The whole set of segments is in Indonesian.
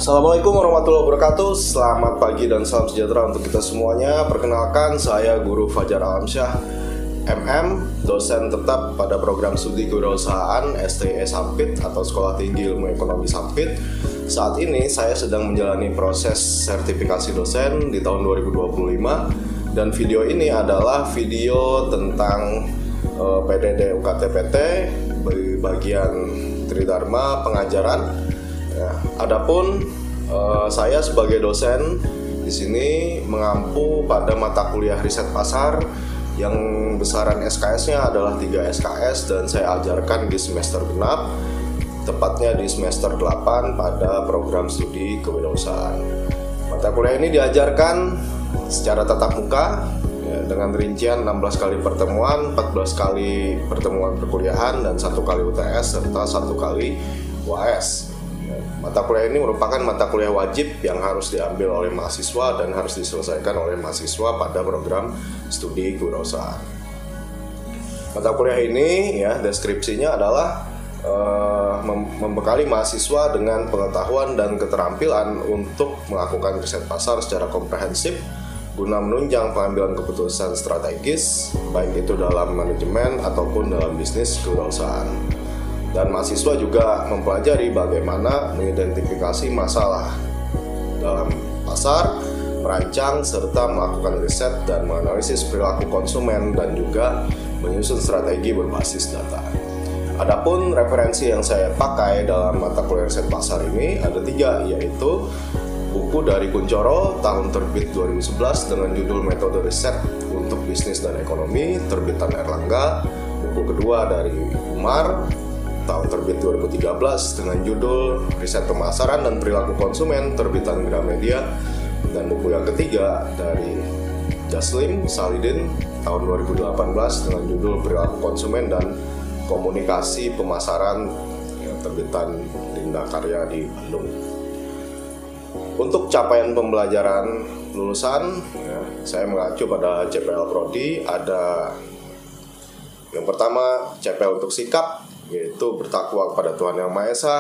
Assalamualaikum warahmatullahi wabarakatuh. Selamat pagi dan salam sejahtera untuk kita semuanya. Perkenalkan, saya Guru Fajar Alamsyah, MM, dosen tetap pada program studi kewirausahaan STE Sampit atau Sekolah Tinggi Ilmu Ekonomi Sampit. Saat ini saya sedang menjalani proses sertifikasi dosen di tahun 2025, dan video ini adalah video tentang PDD UKT-PT bagian Tridharma pengajaran. Ya, adapun saya sebagai dosen di sini mengampu pada mata kuliah riset pasar yang besaran SKS-nya adalah 3 SKS, dan saya ajarkan di semester genap, tepatnya di semester 8 pada program studi kewirausahaan. Mata kuliah ini diajarkan secara tatap muka ya, dengan rincian 16 kali pertemuan, 14 kali pertemuan perkuliahan, dan 1 kali UTS serta 1 kali UAS. Mata kuliah ini merupakan mata kuliah wajib yang harus diambil oleh mahasiswa dan harus diselesaikan oleh mahasiswa pada program studi kewirausahaan. Mata kuliah ini ya deskripsinya adalah membekali mahasiswa dengan pengetahuan dan keterampilan untuk melakukan riset pasar secara komprehensif guna menunjang pengambilan keputusan strategis, baik itu dalam manajemen ataupun dalam bisnis kewirausahaan. Dan mahasiswa juga mempelajari bagaimana mengidentifikasi masalah dalam pasar, merancang serta melakukan riset dan menganalisis perilaku konsumen, dan juga menyusun strategi berbasis data. Adapun referensi yang saya pakai dalam mata kuliah riset pasar ini ada 3, yaitu buku dari Kuncoro tahun terbit 2011 dengan judul Metode Riset untuk Bisnis dan Ekonomi terbitan Erlangga, buku kedua dari Umar tahun terbit 2013 dengan judul Riset Pemasaran dan Perilaku Konsumen terbitan Gramedia, dan buku yang ketiga dari Jaslim Salidin tahun 2018 dengan judul Perilaku Konsumen dan Komunikasi Pemasaran yang terbitan Linda Karya di Bandung. Untuk capaian pembelajaran lulusan ya, saya mengacu pada CPL Prodi. Ada yang pertama CPL untuk sikap, yaitu bertakwa kepada Tuhan Yang Maha Esa.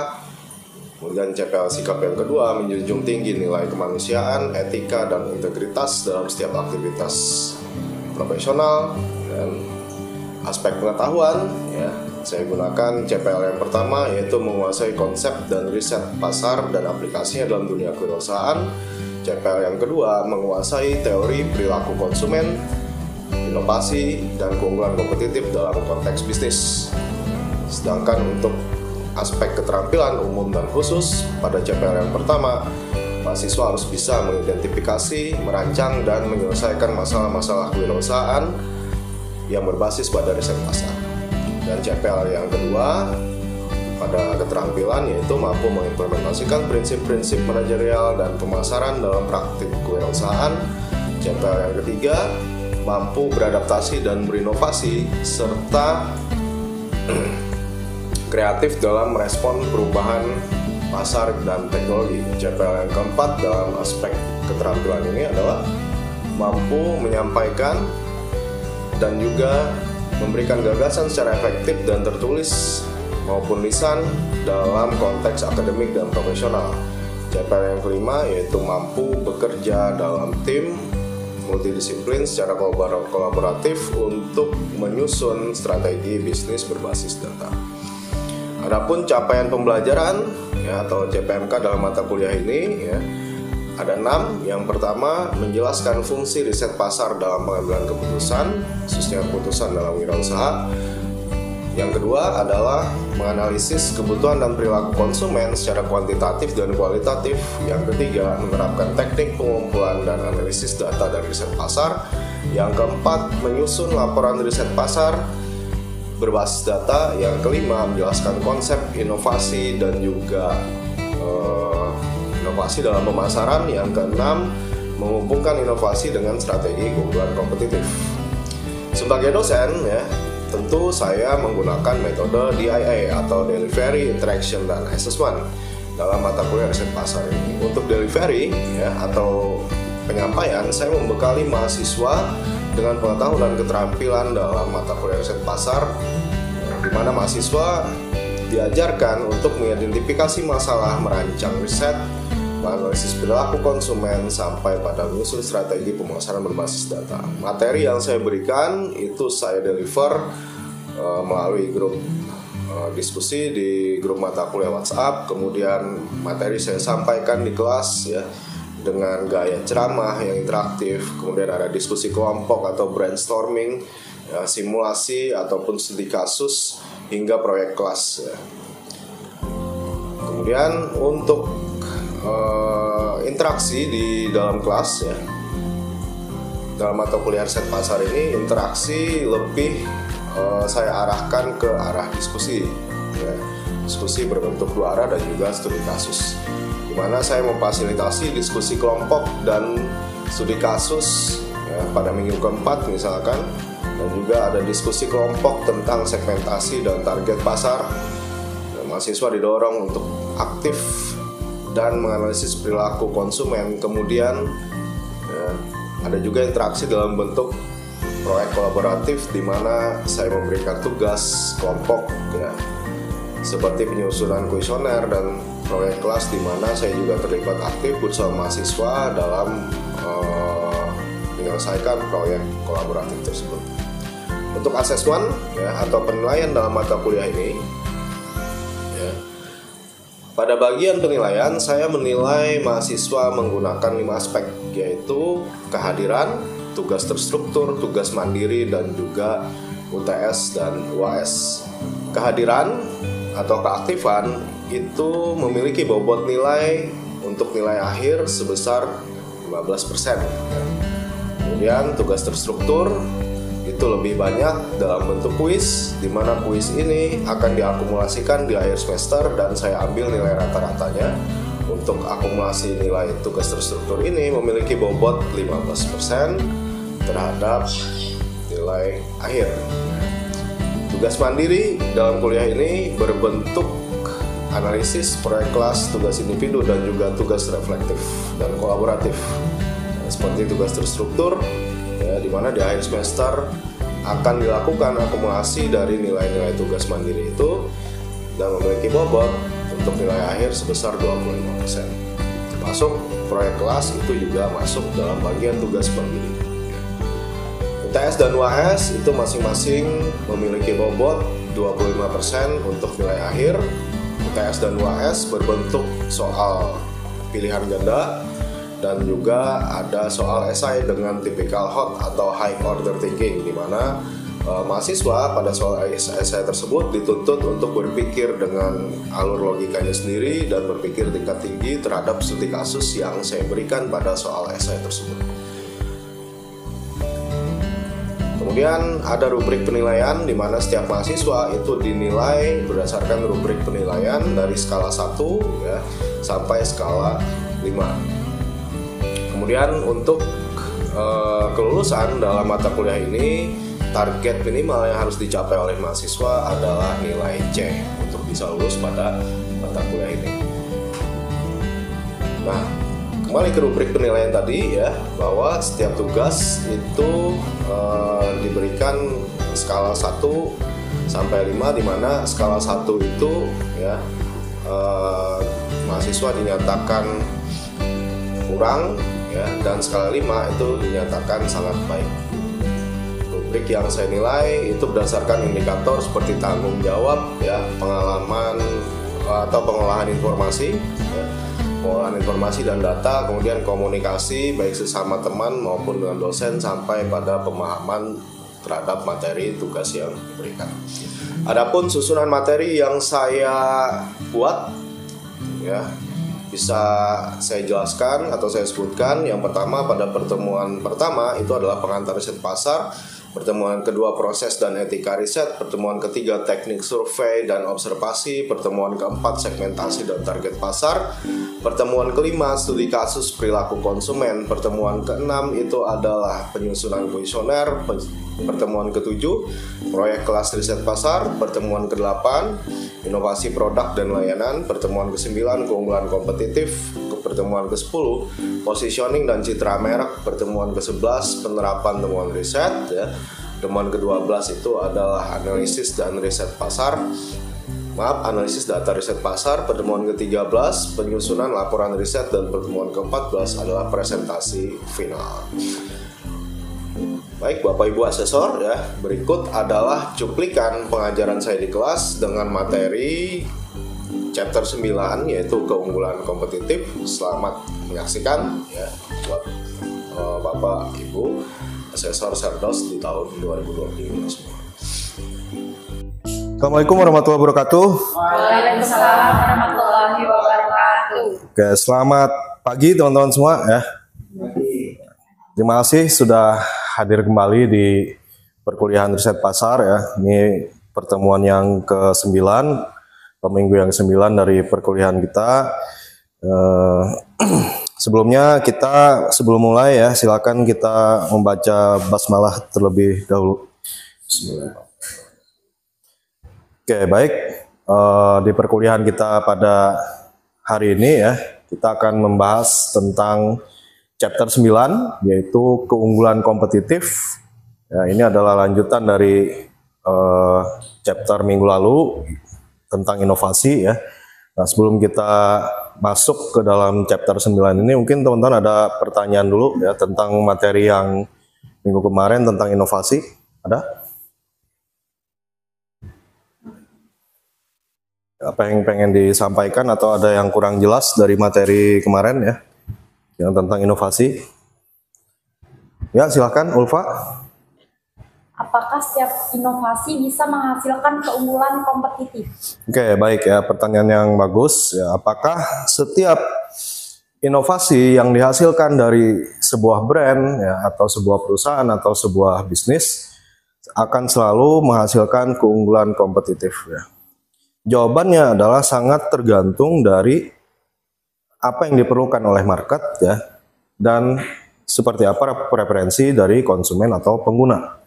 Kemudian CPL sikap yang kedua menjunjung tinggi nilai kemanusiaan, etika, dan integritas dalam setiap aktivitas profesional. Dan aspek pengetahuan ya, saya gunakan CPL yang pertama, yaitu menguasai konsep dan riset pasar dan aplikasinya dalam dunia kewirausahaan. CPL yang kedua menguasai teori perilaku konsumen, inovasi, dan keunggulan kompetitif dalam konteks bisnis. Sedangkan untuk aspek keterampilan umum dan khusus, pada CPL yang pertama, mahasiswa harus bisa mengidentifikasi, merancang, dan menyelesaikan masalah-masalah kewirausahaan yang berbasis pada riset pasar. Dan CPL yang kedua, pada keterampilan, yaitu mampu mengimplementasikan prinsip-prinsip manajerial dan pemasaran dalam praktik kewirausahaan. CPL yang ketiga, mampu beradaptasi dan berinovasi, serta kreatif dalam merespon perubahan pasar dan teknologi. CPL yang keempat dalam aspek keterampilan ini adalah mampu menyampaikan dan juga memberikan gagasan secara efektif dan tertulis maupun lisan dalam konteks akademik dan profesional. CPL yang kelima yaitu mampu bekerja dalam tim multidisiplin secara kolaboratif untuk menyusun strategi bisnis berbasis data. Adapun capaian pembelajaran ya, atau CPMK dalam mata kuliah ini ya, ada 6. Yang pertama, menjelaskan fungsi riset pasar dalam pengambilan keputusan, khususnya keputusan dalam wirausaha. Yang kedua adalah menganalisis kebutuhan dan perilaku konsumen secara kuantitatif dan kualitatif. Yang ketiga, menerapkan teknik pengumpulan dan analisis data dari riset pasar. Yang keempat, menyusun laporan riset pasar berbasis data. Yang kelima, menjelaskan konsep inovasi dan juga inovasi dalam pemasaran. Yang keenam, menghubungkan inovasi dengan strategi keunggulan kompetitif. Sebagai dosen ya, tentu saya menggunakan metode DIA atau Delivery, Interaction, dan Assessment dalam mata kuliah riset pasar ini. Untuk delivery ya, atau penyampaian, saya membekali mahasiswa dengan pengetahuan dan keterampilan dalam mata kuliah riset pasar, di mana mahasiswa diajarkan untuk mengidentifikasi masalah, merancang riset, menganalisis perilaku konsumen, sampai pada menyusun strategi pemasaran berbasis data. Materi yang saya berikan itu saya deliver melalui grup diskusi di grup mata kuliah WhatsApp. Kemudian materi saya sampaikan di kelas ya dengan gaya ceramah yang interaktif. Kemudian ada diskusi kelompok atau brainstorming, ya, simulasi ataupun studi kasus hingga proyek kelas ya. Kemudian untuk interaksi di dalam kelas ya, dalam mata kuliah riset pasar ini interaksi lebih saya arahkan ke arah diskusi ya. Diskusi berbentuk dua arah dan juga studi kasus, di mana saya memfasilitasi diskusi kelompok dan studi kasus ya, pada minggu keempat misalkan, dan juga ada diskusi kelompok tentang segmentasi dan target pasar. Mahasiswa didorong untuk aktif dan menganalisis perilaku konsumen. Kemudian ya, ada juga interaksi dalam bentuk proyek kolaboratif, di mana saya memberikan tugas kelompok ya, seperti penyusunan kuesioner dan proyek kelas, di mana saya juga terlibat aktif bersama mahasiswa dalam menyelesaikan proyek kolaboratif tersebut. Untuk asesmen ya, atau penilaian dalam mata kuliah ini ya, pada bagian penilaian saya menilai mahasiswa menggunakan 5 aspek, yaitu kehadiran, tugas terstruktur, tugas mandiri, dan juga UTS dan UAS. Kehadiran atau keaktifan itu memiliki bobot nilai untuk nilai akhir sebesar 15%. Kemudian tugas terstruktur itu lebih banyak dalam bentuk kuis, di mana kuis ini akan diakumulasikan di akhir semester dan saya ambil nilai rata-ratanya. Untuk akumulasi nilai tugas terstruktur ini memiliki bobot 15% terhadap nilai akhir. Tugas mandiri dalam kuliah ini berbentuk analisis proyek kelas, tugas individu, dan juga tugas reflektif dan kolaboratif. Seperti tugas terstruktur ya, di mana di akhir semester akan dilakukan akumulasi dari nilai-nilai tugas mandiri itu dan memiliki bobot untuk nilai akhir sebesar 25%. Termasuk proyek kelas itu juga masuk dalam bagian tugas mandiri. UTS dan UAS itu masing-masing memiliki bobot 25% untuk nilai akhir. UTS dan UAS berbentuk soal pilihan ganda, dan juga ada soal esai dengan tipikal hot atau high order thinking, di mana mahasiswa pada soal esai tersebut dituntut untuk berpikir dengan alur logikanya sendiri dan berpikir tingkat tinggi terhadap studi kasus yang saya berikan pada soal esai tersebut. Kemudian ada rubrik penilaian, di mana setiap mahasiswa itu dinilai berdasarkan rubrik penilaian dari skala 1 ya, sampai skala 5. Kemudian untuk kelulusan dalam mata kuliah ini, target minimal yang harus dicapai oleh mahasiswa adalah nilai C untuk bisa lulus pada mata kuliah ini. Nah, kembali ke rubrik penilaian tadi ya, bahwa setiap tugas itu diberikan skala 1 sampai 5, di mana skala 1 itu ya mahasiswa dinyatakan kurang ya, dan skala 5 itu dinyatakan sangat baik. Rubrik yang saya nilai itu berdasarkan indikator seperti tanggung jawab ya, pengalaman atau pengolahan informasi ya, pengolahan informasi dan data, kemudian komunikasi baik sesama teman maupun dengan dosen, sampai pada pemahaman terhadap materi tugas yang diberikan. Adapun susunan materi yang saya buat ya, bisa saya jelaskan atau saya sebutkan. Yang pertama, pada pertemuan pertama itu adalah pengantar riset pasar. Pertemuan kedua, proses dan etika riset. Pertemuan ketiga, teknik survei dan observasi. Pertemuan keempat, segmentasi dan target pasar. Pertemuan kelima, studi kasus perilaku konsumen. Pertemuan keenam itu adalah penyusunan kuesioner. Pertemuan ketujuh, proyek kelas riset pasar. Pertemuan kedelapan, inovasi produk dan layanan. Pertemuan ke-9, keunggulan kompetitif. Pertemuan ke-10, positioning dan citra merek. Pertemuan ke-11, penerapan temuan riset ya. Pertemuan ke-12 itu adalah analisis dan riset pasar. analisis data riset pasar. Pertemuan ke-13, penyusunan laporan riset, dan pertemuan ke-14 adalah presentasi final. Baik Bapak Ibu asesor ya, berikut adalah cuplikan pengajaran saya di kelas dengan materi chapter 9 yaitu keunggulan kompetitif. Selamat menyaksikan ya buat Bapak Ibu asesor Serdos di tahun 2025 semua. Assalamualaikum warahmatullahi wabarakatuh. Waalaikumsalam warahmatullahi wabarakatuh. Oke, selamat pagi teman-teman semua ya. Terima kasih sudah hadir kembali di perkuliahan riset pasar ya. Ini pertemuan yang ke-9, minggu yang ke-9 dari perkuliahan kita. Sebelumnya sebelum mulai ya, silakan kita membaca basmalah terlebih dahulu. Bismillah. Oke, baik. Di perkuliahan kita pada hari ini ya, kita akan membahas tentang chapter 9 yaitu keunggulan kompetitif. Ya, ini adalah lanjutan dari chapter minggu lalu tentang inovasi ya. Nah, sebelum kita masuk ke dalam chapter 9 ini, mungkin teman-teman ada pertanyaan dulu ya tentang materi yang minggu kemarin tentang inovasi. Ada? Apa yang pengen disampaikan atau ada yang kurang jelas dari materi kemarin ya, yang tentang inovasi? Ya, silahkan Ulfa. Apakah setiap inovasi bisa menghasilkan keunggulan kompetitif? Oke, baik ya, pertanyaan yang bagus ya. Apakah setiap inovasi yang dihasilkan dari sebuah brand ya, atau sebuah perusahaan atau sebuah bisnis akan selalu menghasilkan keunggulan kompetitif ya? Jawabannya adalah sangat tergantung dari apa yang diperlukan oleh market ya, dan seperti apa preferensi dari konsumen atau pengguna.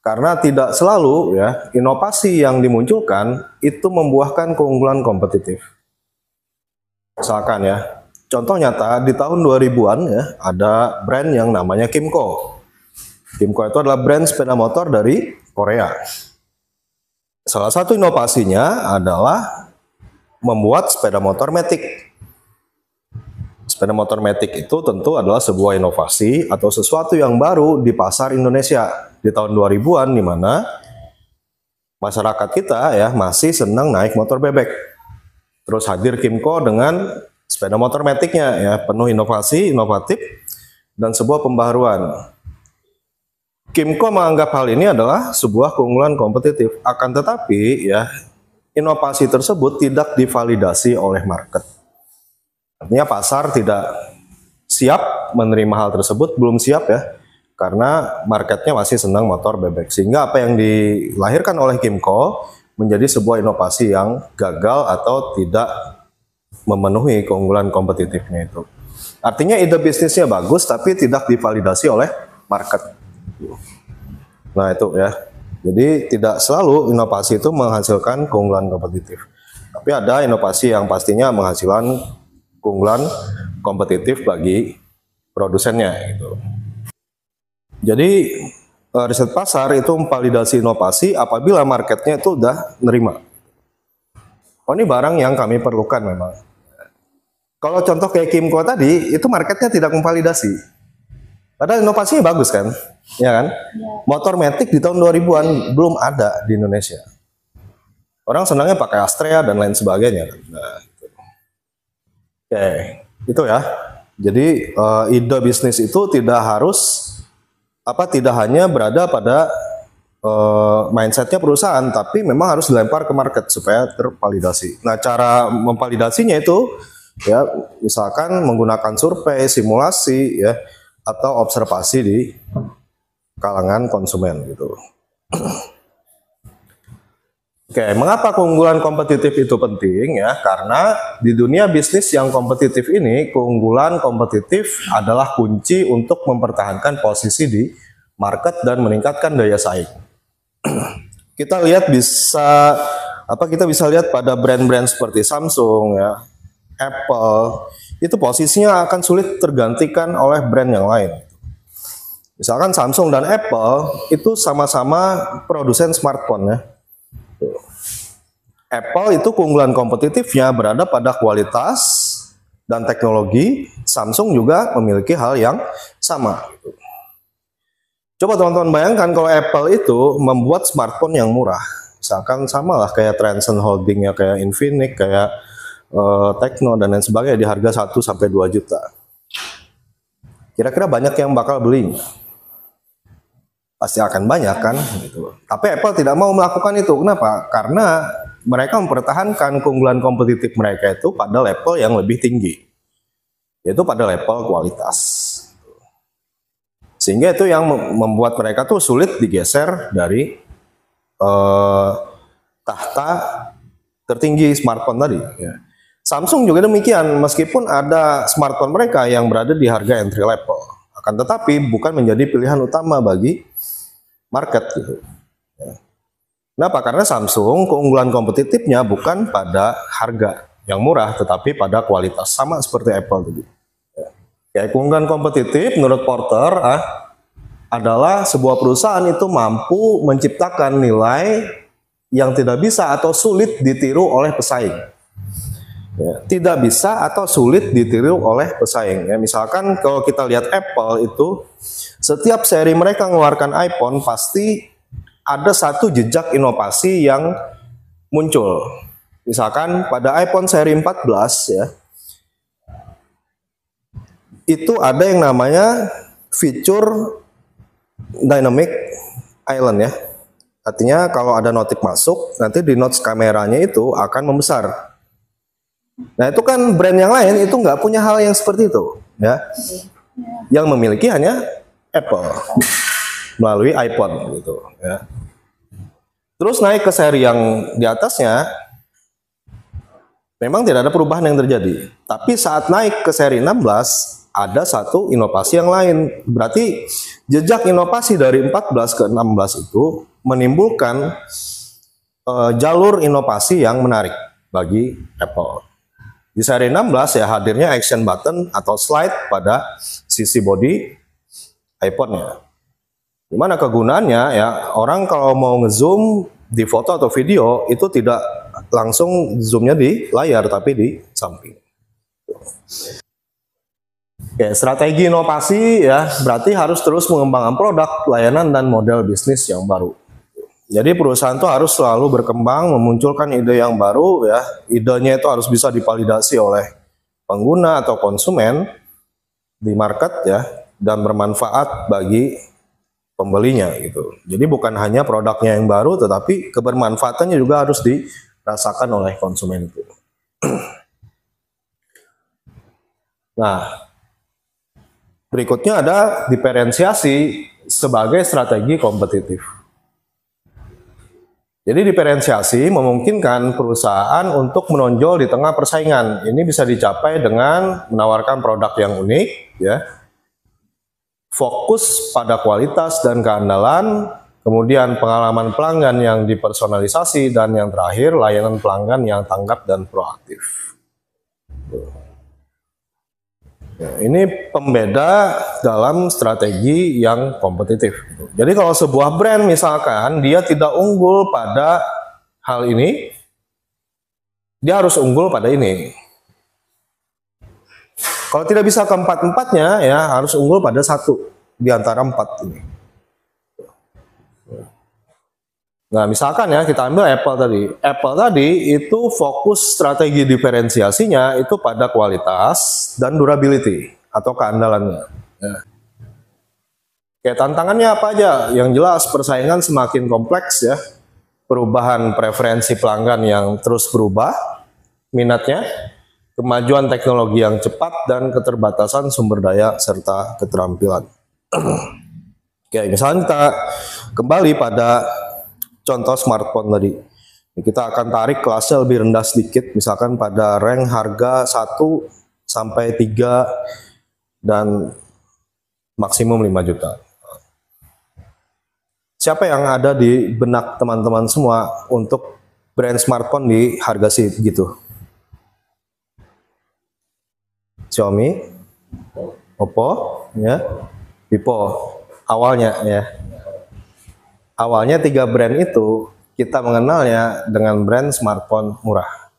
Karena tidak selalu ya inovasi yang dimunculkan itu membuahkan keunggulan kompetitif. Misalkan ya, contoh nyata di tahun 2000-an ya ada brand yang namanya Kymco. Kymco itu adalah brand sepeda motor dari Korea. Salah satu inovasinya adalah membuat sepeda motor matic. Sepeda motor matic itu tentu adalah sebuah inovasi atau sesuatu yang baru di pasar Indonesia di tahun 2000-an, di mana masyarakat kita ya masih senang naik motor bebek. Terus hadir Kymco dengan sepeda motor maticnya ya, penuh inovasi, inovatif dan sebuah pembaharuan. Kymco menganggap hal ini adalah sebuah keunggulan kompetitif. Akan tetapi ya, inovasi tersebut tidak divalidasi oleh market. Artinya pasar tidak siap menerima hal tersebut, belum siap ya, karena marketnya masih senang motor bebek. Sehingga apa yang dilahirkan oleh Kymco menjadi sebuah inovasi yang gagal atau tidak memenuhi keunggulan kompetitifnya itu. Artinya ide bisnisnya bagus tapi tidak divalidasi oleh market. Nah itu ya, jadi tidak selalu inovasi itu menghasilkan keunggulan kompetitif. Tapi ada inovasi yang pastinya menghasilkan keunggulan kompetitif bagi produsennya gitu. Jadi riset pasar itu memvalidasi inovasi apabila marketnya itu udah nerima. Oh ini barang yang kami perlukan memang. Kalau contoh kayak Kymco tadi, itu marketnya tidak memvalidasi. Padahal inovasinya bagus kan, ya kan? Ya. Motor matic di tahun 2000-an belum ada di Indonesia. Orang senangnya pakai Astrea dan lain sebagainya. Nah, gitu. Oke, itu ya. Jadi ide bisnis itu tidak hanya berada pada mindsetnya perusahaan, tapi memang harus dilempar ke market supaya tervalidasi. Nah, cara memvalidasinya itu ya misalkan menggunakan survei, simulasi ya, atau observasi di kalangan konsumen gitu. Oke, mengapa keunggulan kompetitif itu penting ya? Karena di dunia bisnis yang kompetitif ini, keunggulan kompetitif adalah kunci untuk mempertahankan posisi di market dan meningkatkan daya saing. Kita bisa lihat pada brand-brand seperti Samsung ya, Apple, itu posisinya akan sulit tergantikan oleh brand yang lain. Misalkan Samsung dan Apple itu sama-sama produsen smartphone ya. Apple itu keunggulan kompetitifnya berada pada kualitas dan teknologi. Samsung juga memiliki hal yang sama. Coba teman-teman bayangkan kalau Apple itu membuat smartphone yang murah. Misalkan samalah kayak Transsion Holding ya, kayak Infinix, kayak Tecno dan lain sebagainya di harga 1 sampai 2 juta. Kira-kira banyak yang bakal beli? Pasti akan banyak kan gitu. Tapi Apple tidak mau melakukan itu. Kenapa? Karena mereka mempertahankan keunggulan kompetitif mereka itu pada level yang lebih tinggi, yaitu pada level kualitas. Sehingga itu yang membuat mereka tuh sulit digeser dari tahta tertinggi smartphone tadi. Ya. Samsung juga demikian, meskipun ada smartphone mereka yang berada di harga entry level, akan tetapi bukan menjadi pilihan utama bagi market gitu. Ya. Kenapa? Karena Samsung keunggulan kompetitifnya bukan pada harga yang murah, tetapi pada kualitas, sama seperti Apple tadi. Ya, keunggulan kompetitif menurut Porter adalah sebuah perusahaan itu mampu menciptakan nilai yang tidak bisa atau sulit ditiru oleh pesaing. Ya, tidak bisa atau sulit ditiru oleh pesaing. Ya, misalkan kalau kita lihat Apple itu, setiap seri mereka mengeluarkan iPhone pasti ada satu jejak inovasi yang muncul. Misalkan pada iPhone seri 14 ya, itu ada yang namanya fitur Dynamic Island ya. Artinya kalau ada notif masuk, nanti di notes kameranya itu akan membesar. Nah itu kan brand yang lain itu nggak punya hal yang seperti itu, ya. Yang memiliki hanya Apple melalui iPhone gitu, ya. Terus naik ke seri yang di atasnya, memang tidak ada perubahan yang terjadi. Tapi saat naik ke seri 16 ada satu inovasi yang lain. Berarti jejak inovasi dari 14 ke 16 itu menimbulkan jalur inovasi yang menarik bagi Apple. Di seri 16 ya hadirnya action button atau slide pada sisi bodi iPhone-nya. Gimana kegunaannya ya, orang kalau mau ngezoom di foto atau video itu tidak langsung zoomnya di layar tapi di samping. Ya, strategi inovasi ya berarti harus terus mengembangkan produk, layanan dan model bisnis yang baru. Jadi perusahaan itu harus selalu berkembang, memunculkan ide yang baru ya. Idenya itu harus bisa divalidasi oleh pengguna atau konsumen di market ya dan bermanfaat bagi pembelinya gitu. Jadi bukan hanya produknya yang baru tetapi kebermanfaatannya juga harus dirasakan oleh konsumen itu. Nah, berikutnya ada diferensiasi sebagai strategi kompetitif. Jadi diferensiasi memungkinkan perusahaan untuk menonjol di tengah persaingan. Ini bisa dicapai dengan menawarkan produk yang unik, ya, fokus pada kualitas dan keandalan, kemudian pengalaman pelanggan yang dipersonalisasi, dan yang terakhir layanan pelanggan yang tanggap dan proaktif. Ya, ini pembeda dalam strategi yang kompetitif. Jadi kalau sebuah brand misalkan dia tidak unggul pada hal ini, dia harus unggul pada ini. Kalau tidak bisa keempat-empatnya, ya harus unggul pada satu di antara empat ini. Nah, misalkan ya kita ambil Apple tadi. Apple tadi itu fokus strategi diferensiasinya itu pada kualitas dan durability atau keandalannya. Ya. Kayak tantangannya apa aja? Yang jelas persaingan semakin kompleks ya. Perubahan preferensi pelanggan yang terus berubah, minatnya, kemajuan teknologi yang cepat dan keterbatasan sumber daya serta keterampilan. Oke, misalnya kita kembali pada contoh smartphone tadi. Kita akan tarik kelasnya lebih rendah sedikit, misalkan pada rank harga 1 sampai 3 dan maksimum 5 juta. Siapa yang ada di benak teman-teman semua untuk brand smartphone di harga segitu? Xiaomi, Oppo, ya, Vivo. Awalnya ya. Awalnya 3 brand itu kita mengenalnya dengan brand smartphone murah.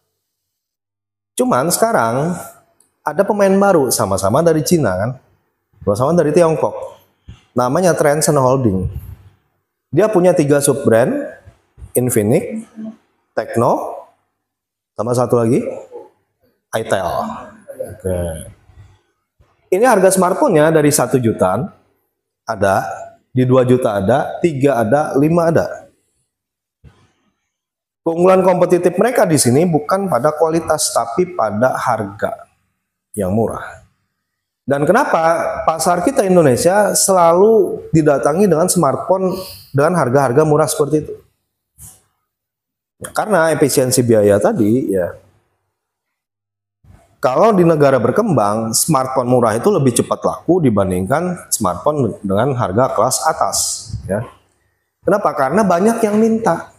Cuman sekarang ada pemain baru, sama-sama dari Cina kan, sama-sama dari Tiongkok. Namanya Transsion Holding. Dia punya 3 sub brand, Infinix, Tecno, sama satu lagi, itel. Oke. Ini harga smartphone-nya dari 1 jutaan ada, di 2 juta ada, 3 ada, 5 ada. Keunggulan kompetitif mereka di sini bukan pada kualitas, tapi pada harga yang murah. Dan kenapa pasar kita Indonesia selalu didatangi dengan smartphone dengan harga-harga murah seperti itu? Karena efisiensi biaya tadi ya. Kalau di negara berkembang, smartphone murah itu lebih cepat laku dibandingkan smartphone dengan harga kelas atas. Ya. Kenapa? Karena banyak yang minta.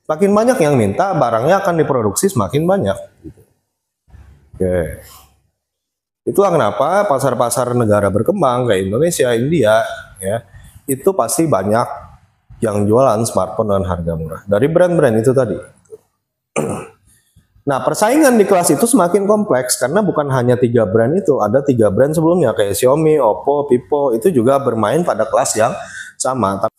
Makin banyak yang minta, barangnya akan diproduksi semakin banyak. Oke. Itulah kenapa pasar-pasar negara berkembang kayak Indonesia, India, ya, itu pasti banyak yang jualan smartphone dengan harga murah. Dari brand-brand itu tadi. Nah, persaingan di kelas itu semakin kompleks karena bukan hanya 3 brand itu, ada 3 brand sebelumnya kayak Xiaomi, Oppo, Vivo itu juga bermain pada kelas yang sama.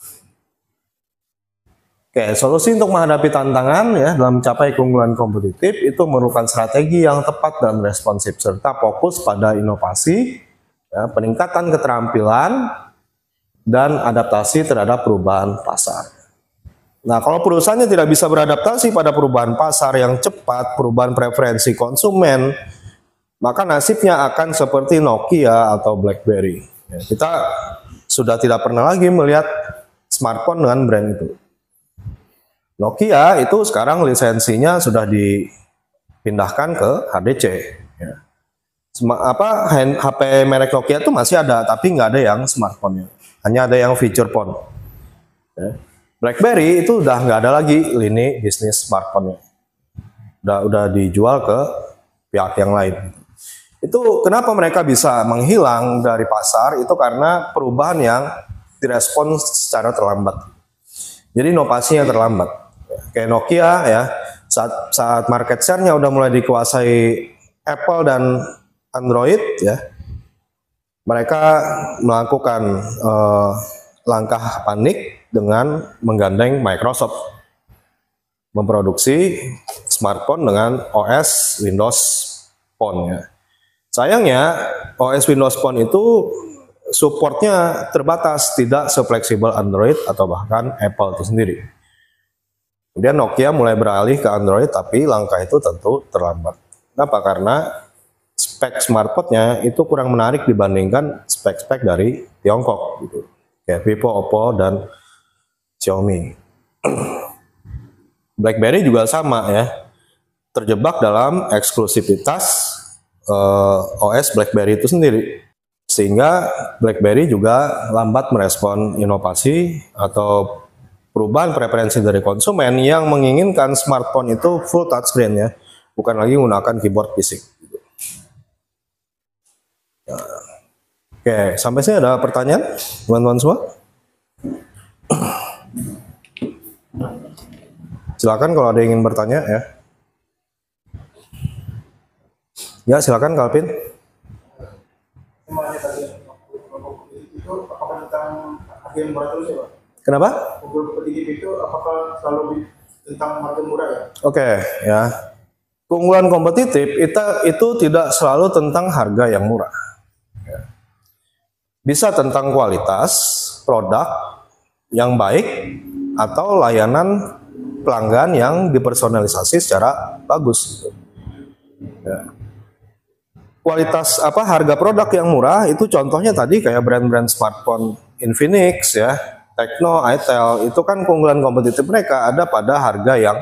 Oke, solusi untuk menghadapi tantangan ya dalam mencapai keunggulan kompetitif itu memerlukan strategi yang tepat dan responsif serta fokus pada inovasi, ya, peningkatan keterampilan dan adaptasi terhadap perubahan pasar. Nah, kalau perusahaannya tidak bisa beradaptasi pada perubahan pasar yang cepat, perubahan preferensi konsumen, maka nasibnya akan seperti Nokia atau BlackBerry. Ya, kita sudah tidak pernah lagi melihat smartphone dengan brand itu. Nokia itu sekarang lisensinya sudah dipindahkan ke HDC. Ya. HP merek Nokia itu masih ada, tapi nggak ada yang smartphone-nya. Hanya ada yang feature phone. Ya. BlackBerry itu udah nggak ada lagi lini bisnis smartphone-nya. Udah dijual ke pihak yang lain. Itu kenapa mereka bisa menghilang dari pasar, itu karena perubahan yang direspon secara terlambat. Jadi inovasinya terlambat. Kayak Nokia ya, saat market share-nya udah mulai dikuasai Apple dan Android ya, mereka melakukan langkah panik dengan menggandeng Microsoft memproduksi smartphone dengan OS Windows Phone ya. Sayangnya OS Windows Phone itu supportnya terbatas, tidak sefleksibel Android atau bahkan Apple itu sendiri. Kemudian Nokia mulai beralih ke Android, tapi langkah itu tentu terlambat. Kenapa? Karena spek smartphone-nya itu kurang menarik dibandingkan spek-spek dari Tiongkok gitu. Kayak Vivo, Oppo, dan Xiaomi. BlackBerry juga sama ya, terjebak dalam eksklusivitas OS BlackBerry itu sendiri, sehingga BlackBerry juga lambat merespon inovasi atau perubahan preferensi dari konsumen yang menginginkan smartphone itu full touchscreen ya, bukan lagi menggunakan keyboard fisik. Ya. Oke, sampai sini ada pertanyaan teman-teman semua? Silakan kalau ada yang ingin bertanya ya. Ya, silakan Kalvin. Kenapa? Kompetitif itu apakah selalu tentang harga murah ya? Oke, ya. Keunggulan kompetitif itu tidak selalu tentang harga yang murah. Ya. Bisa tentang kualitas produk yang baik atau layanan pelanggan yang dipersonalisasi secara bagus. Ya. Kualitas harga produk yang murah itu contohnya tadi kayak brand-brand smartphone Infinix ya, Tecno, itel, itu kan keunggulan kompetitif mereka ada pada harga yang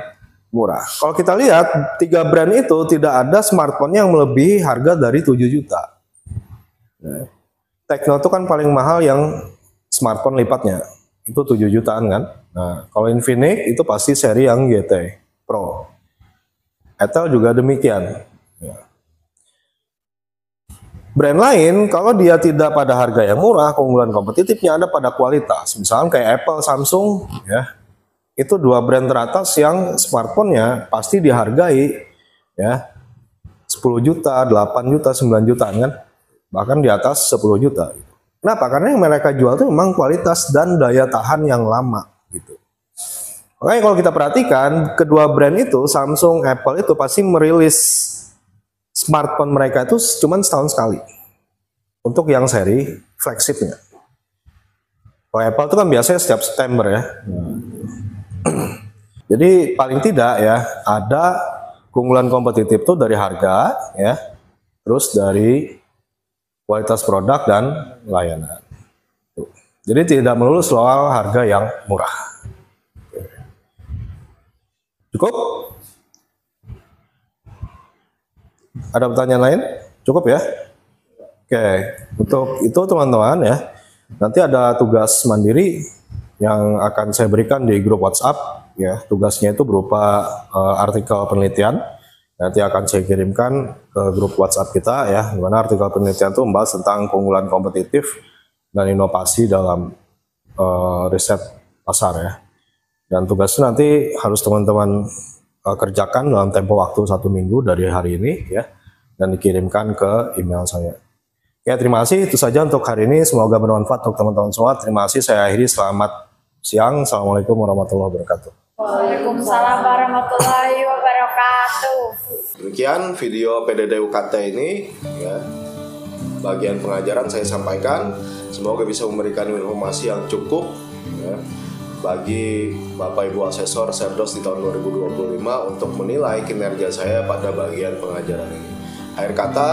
murah. Kalau kita lihat 3 brand itu tidak ada smartphone yang melebihi harga dari 7 juta. Ya. Tecno itu kan paling mahal yang smartphone lipatnya, itu 7 jutaan kan. Nah, kalau Infinix itu pasti seri yang GT Pro. itel juga demikian. Ya. Brand lain, kalau dia tidak pada harga yang murah, keunggulan kompetitifnya ada pada kualitas. Misalnya kayak Apple, Samsung, ya, itu 2 brand teratas yang smartphone-nya pasti dihargai ya 10 juta, 8 juta, 9 jutaan kan, bahkan di atas 10 juta. Kenapa? Karena yang mereka jual itu memang kualitas dan daya tahan yang lama gitu. Makanya kalau kita perhatikan kedua brand itu, Samsung, Apple itu pasti merilis smartphone mereka itu cuma setahun sekali untuk yang seri flagshipnya. Kalau Apple itu kan biasanya setiap September ya. Jadi paling tidak ya ada keunggulan kompetitif tuh dari harga ya, terus dari kualitas produk dan layanan. Jadi tidak melulu soal harga yang murah. Cukup? Ada pertanyaan lain? Cukup ya? Oke, untuk itu teman-teman ya, nanti ada tugas mandiri yang akan saya berikan di grup WhatsApp ya. Tugasnya itu berupa artikel penelitian. Nanti akan saya kirimkan ke grup WhatsApp kita ya, di mana artikel penelitian itu membahas tentang keunggulan kompetitif dan inovasi dalam riset pasar ya. Dan tugasnya nanti harus teman-teman kerjakan dalam tempo waktu 1 minggu dari hari ini ya, dan dikirimkan ke email saya. Ya, terima kasih. Itu saja untuk hari ini. Semoga bermanfaat untuk teman-teman semua. Terima kasih. Saya akhiri. Selamat siang. Assalamualaikum warahmatullahi wabarakatuh. Waalaikumsalam warahmatullahi wabarakatuh. Demikian video PDD UKT ini ya. Bagian pengajaran saya sampaikan. Semoga bisa memberikan informasi yang cukup ya, bagi Bapak Ibu Asesor Serdos di tahun 2025 untuk menilai kinerja saya pada bagian pengajaran ini. Akhir kata,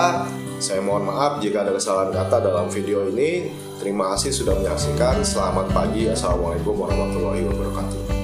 saya mohon maaf jika ada kesalahan kata dalam video ini. Terima kasih sudah menyaksikan. Selamat pagi. Assalamualaikum warahmatullahi wabarakatuh.